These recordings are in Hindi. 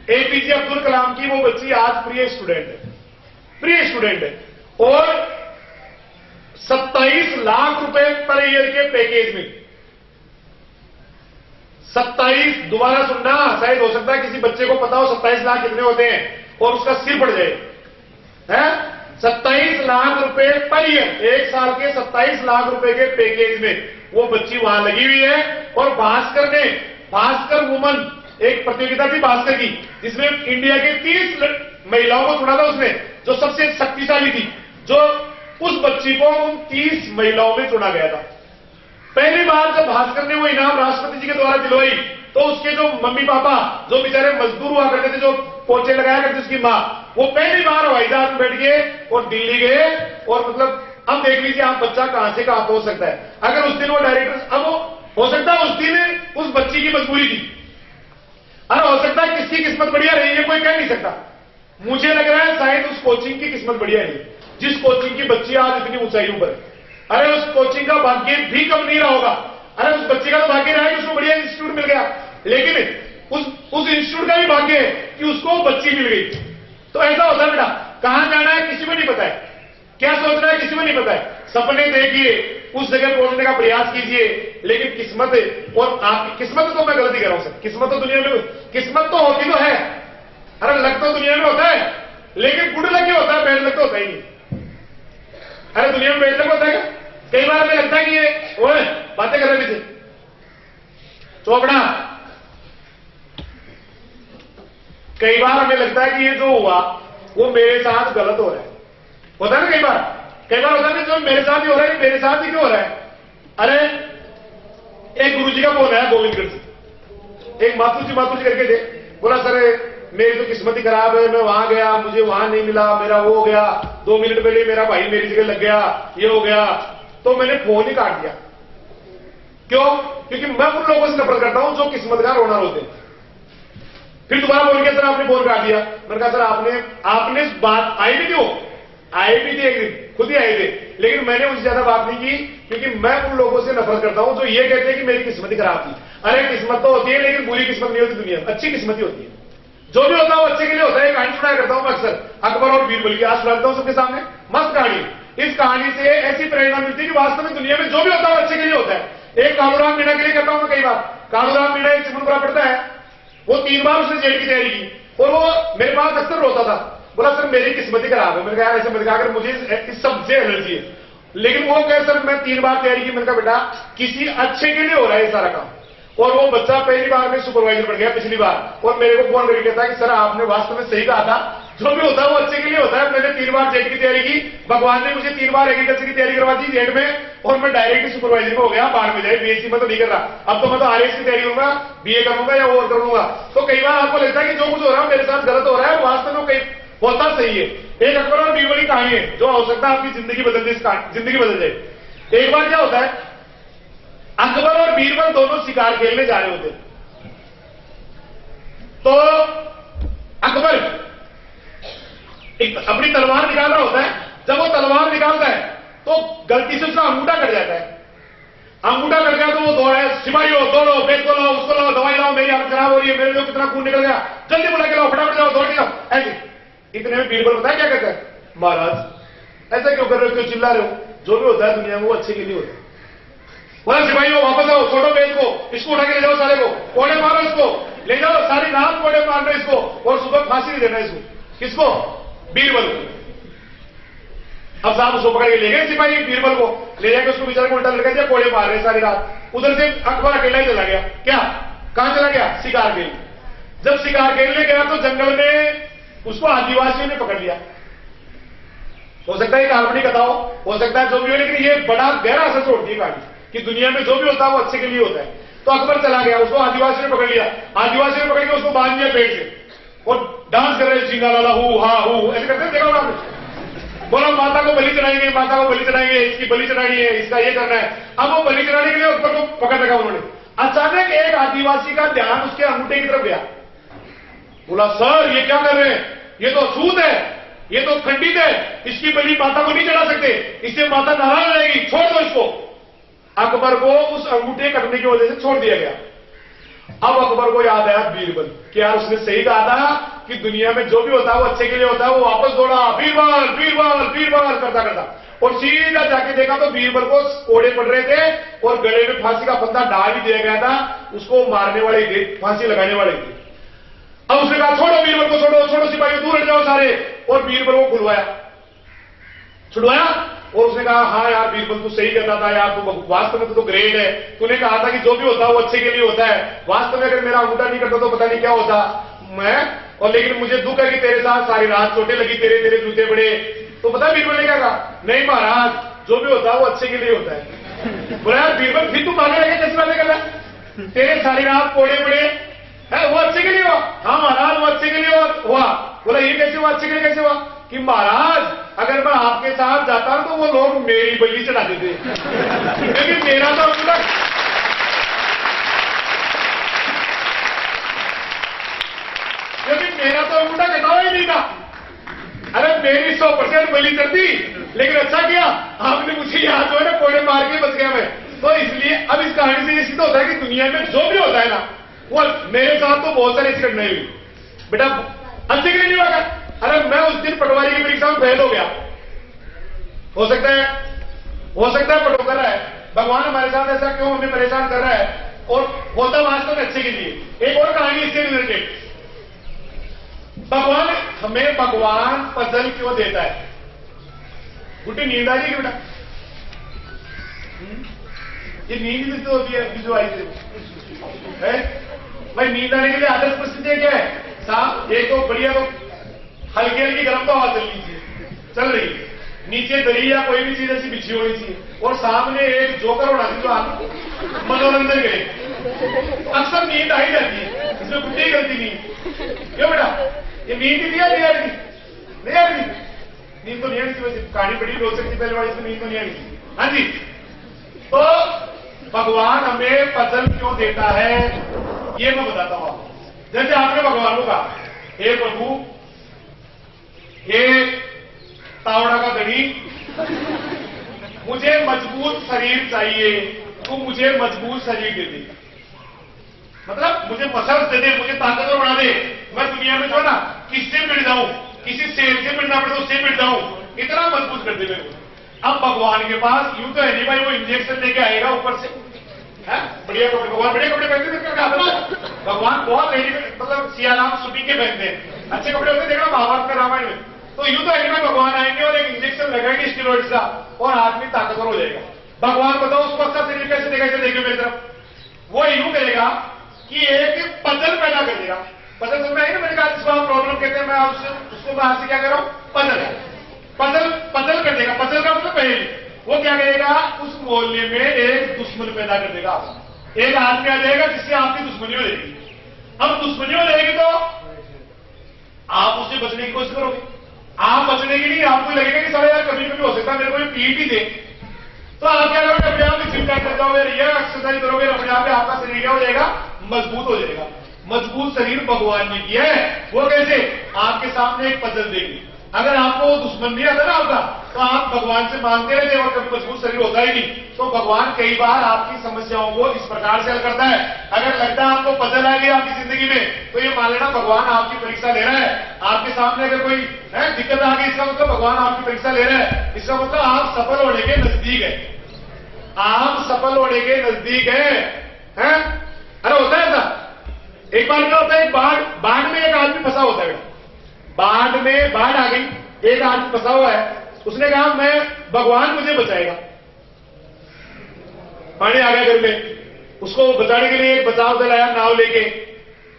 एपीजे अब्दुल कलाम की वो बच्ची आज प्रिय स्टूडेंट है और 27 लाख रुपए पर ईयर के पैकेज में 27, दोबारा सुनना, शायद हो सकता है किसी बच्चे को पता हो 27 लाख कितने होते हैं और उसका सिर पड़ जाए, है 27 लाख रुपए पर ईयर, एक साल के 27 लाख रुपए के पैकेज में वो बच्ची वहां लगी हुई है। और भास्कर वुमन एक प्रतियोगिता थी भास्कर की, जिसमें इंडिया के 30 महिलाओं को चुना था उसने, जो सबसे शक्तिशाली थी, जो उस बच्ची को उन 30 महिलाओं में चुना गया था। पहली बार जब भास्कर ने वो इनाम राष्ट्रपति जी के द्वारा दिलवाई तो उसके जो मम्मी पापा, जो बेचारे मजदूर हुआ करते थे, जो पोचे लगाया करते उसकी मां, वो पहली बार हवाई जहाज में बैठ गए और दिल्ली गए। और मतलब अब देख लीजिए आप बच्चा कहां से कहां पहुंच सकता है। अगर उस दिन वो डायरेक्टर, अब वो हो सकता है उस दिन उस बच्ची की मजबूरी थी, अरे हो सकता है किसकी किस्मत बढ़िया रही है कोई कह नहीं सकता। मुझे लग रहा है शायद उस कोचिंग की किस्मत बढ़िया रही, जिस कोचिंग की बच्ची आज इतनी ऊंचाइयों पर है। अरे उस कोचिंग का भाग्य भी कम नहीं रहा होगा। अरे उस बच्चे का तो भाग्य रहा है कि उसको बढ़िया इंस्टीट्यूट मिल गया, लेकिन उस इंस्टीट्यूट का भी भाग्य है कि उसको बच्ची मिल गई। तो ऐसा होता है बेटा, कहां जाना है किसी को नहीं पता है, क्या सोचना है किसी को नहीं पता है। सपने देखिए, उस जगह पहुंचने का प्रयास कीजिए, लेकिन किस्मत, और आपकी किस्मत तो मैं गलती कर रहा हूं सर, किस्मत तो दुनिया में किस्मत तो होती तो है, अरे लक तो दुनिया में होता है, लेकिन गुड लक होता है, बैड लक तो होता ही नहीं। अरे दुनिया में बैड लक होता है क्या? कई बार हमें लगता है कि ये ओए बातें कर रहे थे चौपड़ा, कई बार हमें लगता है कि ये जो हुआ वो मेरे साथ गलत हो रहा है, होता है ना कई बार होता है जो मेरे साथ ही हो रहा है, मेरे साथ ही क्यों हो रहा है। अरे एक गुरुजी का फोन आया गोविंदगढ़ से, एक मातू जी करके थे, बोला सर मेरी तो किस्मत ही खराब है, मैं वहां गया मुझे वहां नहीं मिला, मेरा वो हो गया, 2 मिनट पहले मेरा भाई मेरी जगह लग गया, ये हो गया। तो मैंने फोन ही काट दिया। क्यों? क्योंकि मैं उन लोगों से नफरत करता हूं जो किस्मत का रोना रोते हैं। फिर दोबारा बोल के सर आपने फोन काट दिया। मैंने कहा सर आपने बात आई भी क्यों, आए भी थे एक दिन, खुद ही आए थे, लेकिन मैंने उनसे ज्यादा बात नहीं की, क्योंकि मैं उन लोगों से नफरत करता हूं जो ये कहते हैं कि मेरी किस्मत ही खराब थी। अरे किस्मत तो होती है, लेकिन बुरी किस्मत नहीं होती दुनिया में, अच्छी किस्मत ही होती है। जो भी होता है वो अच्छे के लिए होता है। कहानी सुनाया करता हूं मैं अक्सर, अकबर और बीरबल की, आज सुनाता हूं सबके सामने, मस्त कहानी। इस कहानी से ऐसी प्रेरणा मिलती है कि वास्तव में दुनिया में जो भी होता है वो अच्छे के लिए होता है। एक कालूराम मीणा के लिए कहता हूं मैं कई बार, कालूराम मीणा एक चिमनपुरा पढ़ता है, वो 3 बार उसने जेल की तैयारी की, और वो मेरे पास अक्सर रोता था, बोला सर मेरी किस्मत ही खराब है। मैंने कहा ऐसे मत कहा कर, मुझे इस सबसे एलर्जी है। लेकिन वो कहे सर मैं 3 बार तैयारी की। मैंने कहा बेटा किसी अच्छे के लिए हो रहा है ये सारा काम। और वो बच्चा पहली बार में सुपरवाइजर बन गया पिछली बार, और मेरे को फोन करके कहता है कि सर आपने वास्तव में सही कहा था, जो भी होता है वो अच्छे के लिए होता है। मैंने 3 बार जेट की तैयारी की, भगवान ने मुझे 3 बार एग्रीकल्चर की तैयारी करवा दी जेट में, और मैं डायरेक्ट सुपरवाइजर में हो गया। बाढ़ में जाए बीएससी में तो नहीं कर रहा, अब तो मैं तो आरएस की तैयारी करूंगा, बीए करूंगा या और करूंगा। तो कई बार आपको लगता है कि जो कुछ हो रहा है मेरे साथ गलत हो रहा है, वास्तव में कई होता सही है। एक अकबर और बीरबल की कहानी है, जो हो सकता है आपकी जिंदगी बदल जाए। एक बार क्या होता है, अकबर और बीरबल दोनों शिकार खेलने जा रहे होते, तो अकबर एक अपनी तलवार निकाल रहा होता है। जब वो तलवार निकालता है तो गलती से उसका अंगूठा कट जाता है। अंगूठा कट गया तो वो दौड़ा, सिपाहियों दौड़ो, बेच को लाओ, उसको लाओ, दवाई लाओ, मेरी हालत खराब हो रही है, मेरे लोग कितना खून निकल गया, जल्दी बुला के लाओ, फटाफट जाओ, दौड़ के जाओ। ऐसे इतने में बीरबल बताया क्या कहता है, महाराज ऐसा क्यों कर रहे हो, क्यों चिल्ला रहे हो, जो भी होता है दुनिया में वो अच्छे के लिए होता है। बोला सिपाहियों वापस आओ, छोड़ो बेच को, इसको उठा के ले जाओ, सारे को कोड़े मारो, इसको ले जाओ, सारी रात कोड़े मार रहे इसको, और सुबह फांसी नहीं देना इसको। किसको? बीरबल को। अब साहब उसको पकड़ के ले गए सिपाही, बीरबल को ले जाकर उसको बेचारे को उल्टा लड़का दिया, कोड़े मार रहे सारी रात। उधर से अकबर अकेला ही चला गया। क्या? कहां चला गया? शिकार खेल। जब शिकार खेलने गया तो जंगल में उसको आदिवासियों ने पकड़ लिया। हो सकता है काल्पनिक कथा हो सकता है जो भी हो, लेकिन ये बड़ा गहरा असर छोड़ती है कहानी कि दुनिया में जो भी होता है वो अच्छे के लिए होता है। तो अकबर चला गया, उसको आदिवासियों ने पकड़ लिया। आदिवासियों ने पकड़ के उसको बांध दिया पेट से, और डांस कर रहे चिंगा लाला हु हा हु ऐसे करते देखा होगा आपने। बोला माता को बलि चढ़ाएंगे, माता को बलि चढ़ाएंगे, इसकी बलि चढ़ानी है, इसका ये करना है। अब वो बलि चढ़ाने के लिए अकबर को पकड़ रखा उन्होंने। अचानक एक आदिवासी का ध्यान उसके अंगूठे की तरफ गया। बोला सर ये क्या कर रहे हैं, ये तो अछूत है, ये तो खंडित है, इसकी बलि माता को नहीं चढ़ा सकते, इससे माता नाराज रहेगी, छोड़ दो इसको। अकबर को उस अंगूठे कटने की वजह से छोड़ दिया गया। अब अकबर को याद आया बीरबल कि यार उसने सही कहा था कि दुनिया में जो भी होता है वो अच्छे के लिए होता है। वो वापस दौड़ा, बीरबल बीरबल बीरबल करता करता, और सीधा जाके देखा तो बीरबल को कोड़े पड़ रहे थे और गले में फांसी का फंदा डाल भी दिया गया था। उसको मारने वाले थे, फांसी लगाने वाले थे। अब उसने कहा छोड़ो बीरबल को, छोड़ो छोड़ो सिपाही, दूर हट जाओ सारे, और बीरबल को खुलवाया, छुड़वाया। और उसने कहा हाँ यार बीरबल तू सही कहता था यार, तू वास्तव में तो ग्रेट है, तूने कहा था कि जो भी होता है वो अच्छे के लिए होता है। वास्तव में अगर मेरा अंगूठा नहीं करता तो पता नहीं क्या होता मैं, और लेकिन मुझे दुख है कि तेरे साथ सारी रात चोटें लगी, तेरे तेरे जूते पड़े। तो पता बीरबल ने क्या कहा, नहीं महाराज जो भी होता है वो अच्छे के लिए होता है। बोला यार बीरबल फिर तू मांगने लगे कैसे बातें कर रहा है, तेरे सारी रात कोड़े पड़े है वो अच्छे के लिए हुआ। हाँ महाराज वो अच्छे के लिए हुआ। बोला ये कैसे हुआ, अच्छे के लिए कैसे हुआ, कि महाराज अगर मैं आपके साथ जाता तो वो लोग मेरी बलि चढ़ा देते, लेकिन मेरा तो अंगूठा, लेकिन मेरा तो अंगूठा कटा ही नहीं था। अरे मेरी 100% बलि चढ़ती, लेकिन अच्छा किया आपने मुझे याद जो है ना कोड़े मार के बच गया मैं। तो इसलिए अब इस कहानी से ये सिद्ध होता है कि दुनिया में जो भी होता है ना वो मेरे साथ तो बहुत सारी ऐसी घटनाएं हुई बेटा अच्छे के लिए नहीं होगा। अरे मैं उस दिन पटवारी की परीक्षा में फेल हो गया, हो सकता है पटो कर रहा है भगवान हमारे साथ ऐसा क्यों हमें परेशान कर रहा है, और होता वास्तव में अच्छे के लिए। एक और कहानी इससे रिलेटेड, भगवान पजल क्यों देता है। गुड्डी नींद आ रही है बेटा, ये नींद किससे होती है जो आई है भाई। नींद आने के लिए आदर्श परिस्थितियां क्या है साहब, एक तो बढ़िया तो हल्की हल्की गर्म तो हवा चल रही है, नीचे दरी या कोई भी चीज ऐसी बिछी होनी चाहिए, और सामने एक जोकर होना चाहिए जो आप मनोरंजन करे। अक्सर नींद आ ही जाती है, इसमें कुछ नहीं गलती नहीं। क्यों बेटा ये नींद ही दिया नहीं आ रही, नींद तो नहीं आ रही, कहानी बड़ी रोक सकती पहले वाली, नींद तो नहीं आ रही। हाँ जी, तो भगवान हमें पजल क्यों देता है ये मैं बताता हूं आपको। जैसे आपने भगवान को कहा हे प्रभु हे तावड़ा का दड़ी, मुझे मजबूत शरीर चाहिए, तू मुझे मजबूत शरीर दे दे, मतलब मुझे मसल्स दे दे, मुझे ताकतवर बना दे, मैं दुनिया में जो ना किससे मिट जाऊं, किसी शेर से मिटना पड़े तो उससे मिट जाऊं, इतना मजबूत कर दे मेरे को। अब भगवान के पास यूं तो है नहीं भाई वो इंजेक्शन लेके आएगा ऊपर से, है बढ़िया कपड़े, भगवान बढ़िया कपड़े पहनते थे, भगवान बहुत मतलब सियाराम शूटिंग के पहनते हैं, अच्छे कपड़े होते देखना महाभारत में रामायण में। तो यूं तो है नहीं भगवान आएंगे और एक इंजेक्शन लगाएंगे स्टेरॉइड्स का और आदमी ताकतवर हो जाएगा। भगवान बताओ उसको अच्छा शरीर कैसे देगा, इसे देखिए मेरी तरफ, वो यूं करेगा कि एक पजल पैदा कर देगा। पजल समझ में आई ना, मैंने कहा जिसको आप प्रॉब्लम कहते हैं, मैं उसको बाहर से क्या कर रहा हूं, पजल कर देगा। पजल का मतलब पहले वो क्या करेगा, उस मोहल्ले में एक दुश्मन पैदा कर देगा, एक आदमी आ जाएगा जिससे आपकी दुश्मनी हो जाएगी। अब दुश्मनी हो जाएगी तो आप उससे बचने की कोशिश करोगे, आप बचने की नहीं, आपको लगेगा कि सारा यार कभी कभी हो सकता है मेरे को ये पीट ही दे, तो आप क्या करोगे, अपने आप जिम जाइन कर जाओगे, एक्सरसाइज करोगे, अपने आप आपका शरीर क्या हो जाएगा, मजबूत हो जाएगा। मजबूत शरीर भगवान ने किया है, वो कैसे, आपके सामने एक पजल देगी। अगर आपको दुश्मन नहीं आता ना आपका, तो आप भगवान से मांगते रहते और कभी मजबूत शरीर होता ही नहीं। तो भगवान कई बार आपकी समस्याओं को इस प्रकार से हल करता है। अगर लगता है आपको पजल आ गई आपकी जिंदगी में, तो ये मान लेना भगवान आपकी परीक्षा ले रहा है। आपके सामने अगर कोई दिक्कत आ गई, इसका मतलब भगवान आपकी परीक्षा ले रहा है, इसका मतलब आप सफल होने के नजदीक है, आप सफल होने के नजदीक है। अरे होता है ऐसा, एक बार क्या होता है, बाढ़ में एक आदमी फंसा होता है, बाढ़ आ गई, एक आदमी फंसा हुआ है, उसने कहा मैं भगवान मुझे बचाएगा, पानी आ गया घर में, उसको बचाने के लिए एक बचाव दल आया नाव लेके,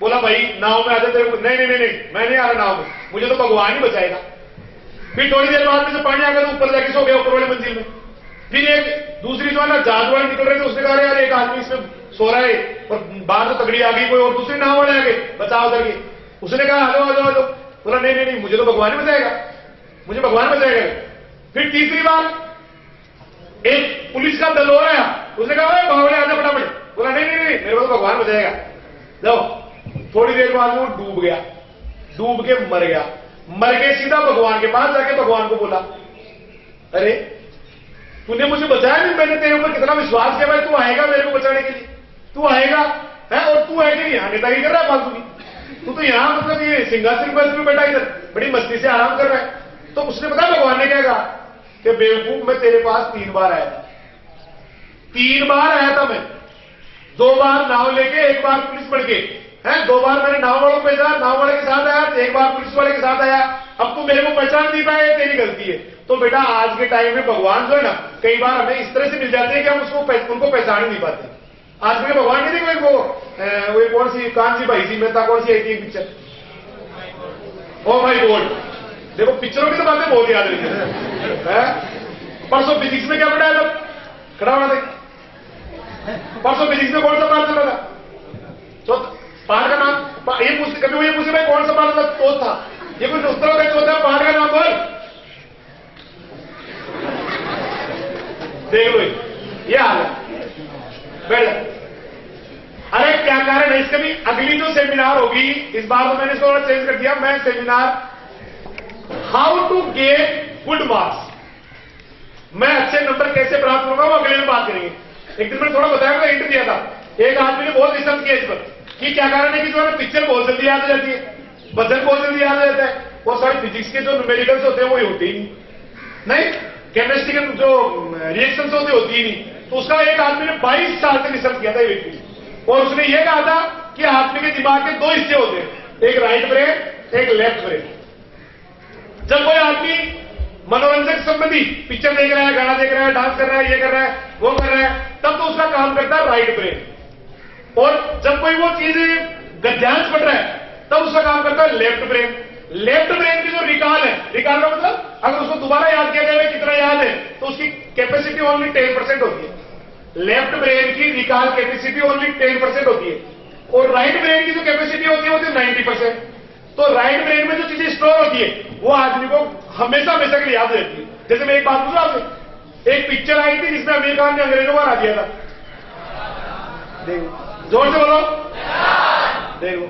बोला भाई नाव में आते तेरे को, नहीं मैं नहीं आ रहा नाव में, मुझे तो भगवान ही बचाएगा। फिर थोड़ी देर बाद में से पानी आ गया तो ऊपर जाके सो गया ऊपर वाले मंजिल में। फिर एक दूसरी जो है ना जहाज वाले निकल रहे थे, उसने कहा यार एक आदमी इसमें सो रहा है और बाहर तो तगड़ी आ गई कोई, और दूसरी नाव वाले आ गए बचाव करके, उसने कहा आ जाओ, बोला नहीं मुझे तो भगवान ही बचाएगा, मुझे भगवान बचाएगा। फिर तीसरी बार एक पुलिस का दल हो रहा है, उसने कहा बावड़े आजा फटाफट, बोला नहीं मेरे को तो भगवान बचाएगा। जाओ, थोड़ी देर बाद वो डूब के मर के सीधा भगवान के पास जाके भगवान को बोला अरे तूने मुझे बचाया नहीं, मैंने तेरे ऊपर कितना विश्वास किया भाई, तू आएगा मेरे को बचाने के लिए, तू आएगा, है, और तू है कि नहीं यहाँ नेतागिरी कर रहा है फालतू की, तू तो यहाँ मतलब ये सिंहासन पर बैठा इधर बड़ी मस्ती से आराम कर रहा है। तो उसने पता भगवान ने क्या कहा कि बेवकूफ मैं तेरे पास 3 बार आया था, 3 बार आया था मैं, 2 बार नाव लेके 1 बार पुलिस बढ़ के, है 2 बार मैंने नाव वालों को भेजा, नाव वाले के साथ आया, 1 बार पुलिस वाले के साथ आया, अब तू मेरे को पहचान नहीं पाए, तेरी गलती है। तो बेटा आज के टाइम में भगवान जो है ना कई बार हमें इस तरह से मिल जाते हैं कि हम उनको पहचान ही नहीं पाते। आज के भगवान नहीं देखो वो कौन सी कान सी भाई सी मेहता कौन सी आई थी पिक्चर, ओ माय गॉड, देखो पिक्चरों की तो बातें बहुत याद रही है। परसों फिजिक्स में क्या पढ़ा है लोग, खड़ा होना देख, परसों फिजिक्स में कौन सा पाठ चल रहा था, तो पाठ का नाम ये पूछ, कभी वो ये पूछे भाई कौन सा पाठ था, चौथ था, ये कोई नुस्खा होता है चौथा पाठ का नाम बोल, देख लो ये हाल है। बैठ, अरे क्या कारण है इसका भी, अगली जो सेमिनार होगी इस बार तो मैंने इसको थोड़ा चेंज कर दिया, मैं seminar how to get good marks, मैं अच्छे नंबर कैसे प्राप्त करूंगा वो अगले में बात करेंगे। एक दिन मैंने थोड़ा बताया, मैं इंटर दिया था, एक आदमी ने बहुत रिसर्च किया इस पर कि क्या कारण है कि जो है पिक्चर बहुत जल्दी याद आ जाती है, वजन बहुत जल्दी याद आ जाता है, वो सारे फिजिक्स के जो न्यूमेरिकल्स होते हैं वो होते ही नहीं, केमिस्ट्री के जो रिएक्शंस होती ही नहीं। तो उसका एक आदमी ने 22 साल तक रिसर्च किया था ये व्यक्ति, और उसने ये कहा था कि आदमी के दिमाग के 2 हिस्से होते हैं, एक राइट ब्रेन एक लेफ्ट ब्रेन। जब कोई आदमी मनोरंजन संबंधी पिक्चर देख रहा है, गाना देख रहा है, डांस कर रहा है, ये कर रहा है, वो कर रहा है, तब तो उसका काम करता है राइट ब्रेन, और जब कोई वो चीज गद्यांश पढ़ रहा है तब उसका काम करता है लेफ्ट ब्रेन। लेफ्ट ब्रेन की जो रिकॉल है, रिकॉल का मतलब अगर उसको दोबारा याद किया जाए कितना याद है, तो उसकी कैपेसिटी ओनली 10% होती है। लेफ्ट ब्रेन की रिकॉल कैपेसिटी ओनली 10% होती है, और राइट ब्रेन की जो कैपेसिटी होती है 90%। तो राइट ब्रेन में जो चीजें स्टोर होती है वो आदमी को हमेशा हमेशा के लिए याद रहती है। जैसे मैं एक बात पूछूं आपसे, एक पिक्चर आई थी जिसमें आमिर खान ने अंग्रेजों को हरा दिया था, देखो जोर से बोलो, देखो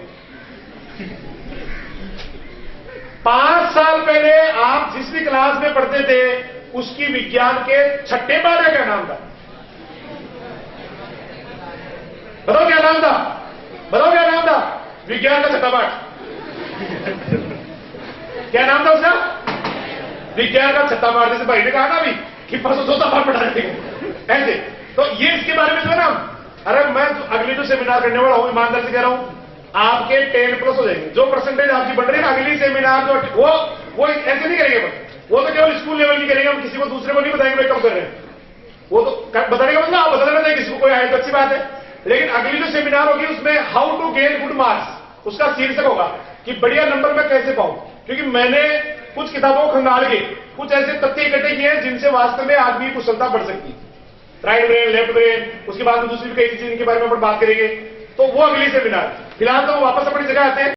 5 साल पहले आप जिस भी क्लास में पढ़ते थे उसकी विज्ञान के 6ठे पाठ का क्या नाम था, बताओ क्या नाम था, बताओ क्या नाम था विज्ञान का 6ठा पाठ, क्या नाम था उसका, विज्ञान का 6ठा पाठ। जैसे भाई ने कहा ना अभी कि परसों 4था पाठ पढ़ा रहे थे ऐसे, तो ये इसके बारे में जो है ना, अरे मैं अगली जो सेमिनार करने वाला हूं ईमानदार से कह रहा हूं, आपके 10+ हो जाएंगे, जो परसेंटेज आपकी बढ़ रही है ना, अगली सेमिनार जो वो ऐसे नहीं करेंगे, वो तो केवल स्कूल लेवल की करेंगे, हम किसी को दूसरे को नहीं बताएंगे भाई कम कर रहे हैं, वो तो बताने का मतलब आप बताना चाहिए किसी को, कोई आए तो अच्छी बात है। लेकिन अगली जो सेमिनार होगी उसमें how to get good marks, उसका शीर्षक होगा कि बढ़िया नंबर मैं कैसे पाऊं, क्योंकि मैंने कुछ किताबों को खंगाल के कुछ ऐसे तथ्य इकट्ठे किए हैं जिनसे वास्तव में आदमी की कुशलता बढ़ सकती है, राइट ब्रेन लेफ्ट ब्रेन, उसके बाद में दूसरी भी कई चीज के बारे में अपन बात करेंगे, तो वो अगली सेमिनार। फिलहाल तो वापस अपनी जगह आते हैं।